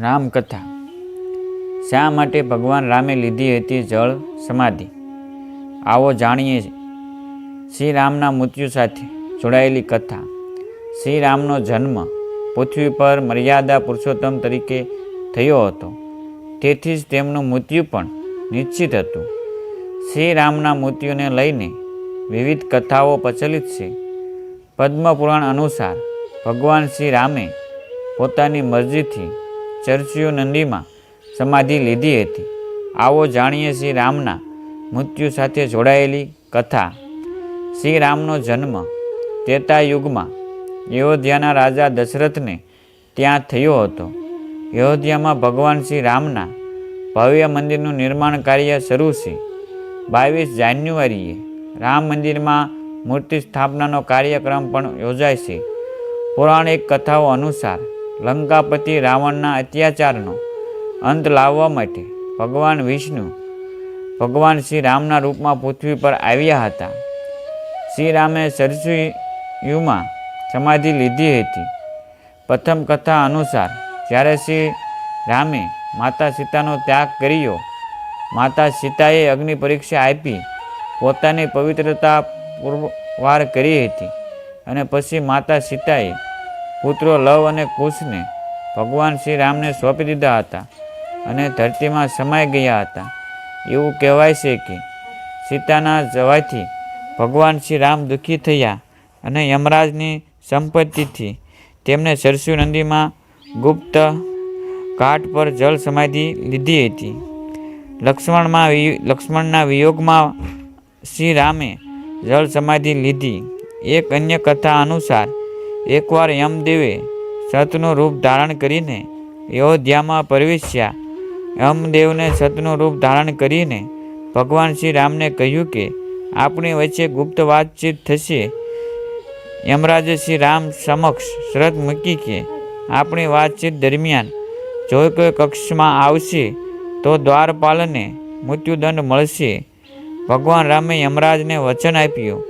રામકથા. શા માટે ભગવાન રામે લીધી હતી જળ સમાધિ? આવો જાણીએ શ્રી રામના મૃત્યુ સાથે જોડાયેલી કથા. શ્રી રામનો જન્મ પૃથ્વી પર મર્યાદા પુરુષોત્તમ તરીકે થયો હતો, તેથી જ તેમનું મૃત્યુ પણ નિશ્ચિત હતું. શ્રી રામના મૃત્યુને લઈને વિવિધ કથાઓ પ્રચલિત છે. પદ્મપુરાણ અનુસાર ભગવાન શ્રી રામે પોતાની મરજીથી ચરચીયો નંદીમાં સમાધિ લીધી હતી. આવો જાણીએ શ્રી રામના મૃત્યુ સાથે જોડાયેલી કથા. શ્રી રામનો જન્મ ત્રેતા યુગમાં અયોધ્યાના રાજા દશરથને ત્યાં થયો હતો. અયોધ્યામાં ભગવાન શ્રી રામના ભવ્ય મંદિરનું નિર્માણ કાર્ય શરૂ છે. 22 જાન્યુઆરીએ રામ મંદિરમાં મૂર્તિ સ્થાપનાનો કાર્યક્રમ પણ યોજાય છે. પૌરાણિક કથાઓ અનુસાર લંકાપતિ રાવણના અત્યાચારનો અંત લાવવા માટે ભગવાન વિષ્ણુ ભગવાન શ્રી રામના રૂપમાં પૃથ્વી પર આવ્યા હતા. શ્રી રામે સરસુયુમાં સમાધિ લીધી હતી. પ્રથમ કથા અનુસાર જ્યારે શ્રી રામે માતા સીતાનો ત્યાગ કર્યો, માતા સીતાએ અગ્નિ પરીક્ષા આપી પોતાની પવિત્રતા પુરવાર કરી હતી અને પછી માતા સીતાએ પુત્રો લવ અને કુશને ભગવાન શ્રી રામને સોંપી દીધા હતા અને ધરતીમાં સમાઈ ગયા હતા. એવું કહેવાય છે કે સીતાના જવાથી ભગવાન શ્રી રામ દુઃખી થયા અને યમરાજની સંપત્તિથી તેમને સરસુ નદીમાં ગુપ્ત ઘાટ પર જળ સમાધિ લીધી હતી. લક્ષ્મણના વિયોગમાં શ્રી રામે જળ સમાધિ લીધી. એક અન્ય કથા અનુસાર એકવાર યમદેવે સતનું રૂપ ધારણ કરીને અયોધ્યામાં પ્રવેશ્યા. યમદેવને સતનું રૂપ ધારણ કરીને ભગવાન શ્રી રામને કહ્યું કે આપણી વચ્ચે ગુપ્ત વાતચીત થશે. યમરાજે શ્રી રામ સમક્ષ શરત મૂકી કે આપણી વાતચીત દરમિયાન જો કોઈ કક્ષમાં આવશે તો દ્વારપાલને મૃત્યુદંડ મળશે. ભગવાન રામે યમરાજને વચન આપ્યું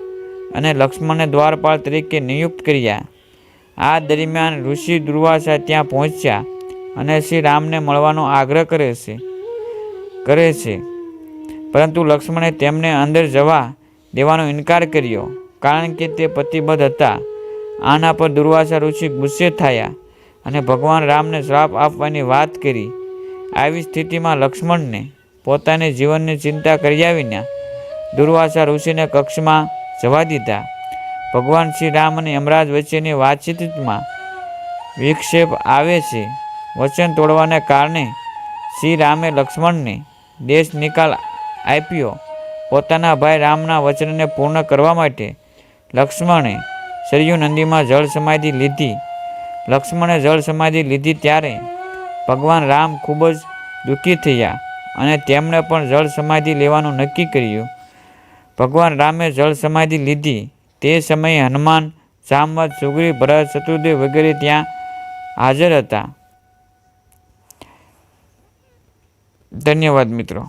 અને લક્ષ્મણને દ્વારપાલ તરીકે નિયુક્ત કર્યા. આ દરમિયાન ઋષિ દુર્વાસા ત્યાં પહોંચ્યા અને શ્રી રામને મળવાનો આગ્રહ કરે છે, પરંતુ લક્ષ્મણે તેમને અંદર જવા દેવાનો ઇનકાર કર્યો કારણ કે તે પ્રતિબદ્ધ હતા. આના પર દુર્વાસા ઋષિ ગુસ્સે થયા અને ભગવાન રામને શ્રાપ આપવાની વાત કરી. આવી સ્થિતિમાં લક્ષ્મણને પોતાની જીવનની ચિંતા કર્યા વિના દુર્વાસા ઋષિને કક્ષમાં જવા દીધા. ભગવાન શ્રી રામ અને યમરાજ વચ્ચેની વાતચીતમાં વિક્ષેપ આવે છે. વચન તોડવાને કારણે શ્રી રામે લક્ષ્મણને દેશ નિકાલ આપ્યો. પોતાના ભાઈ રામના વચનને પૂર્ણ કરવા માટે લક્ષ્મણે સરયુ નદીમાં જળ સમાધિ લીધી. લક્ષ્મણે જળ સમાધિ લીધી ત્યારે ભગવાન રામ ખૂબ જ દુઃખી થયા અને તેમણે પણ જળ સમાધિ લેવાનું નક્કી કર્યું. ભગવાન રામે જળ સમાધિ લીધી તે સમયે હનુમાન, જામવંત, સુગ્રીવ, ભરત, શત્રુદેવ વગેરે ત્યાં હાજર હતા. ધન્યવાદ મિત્રો.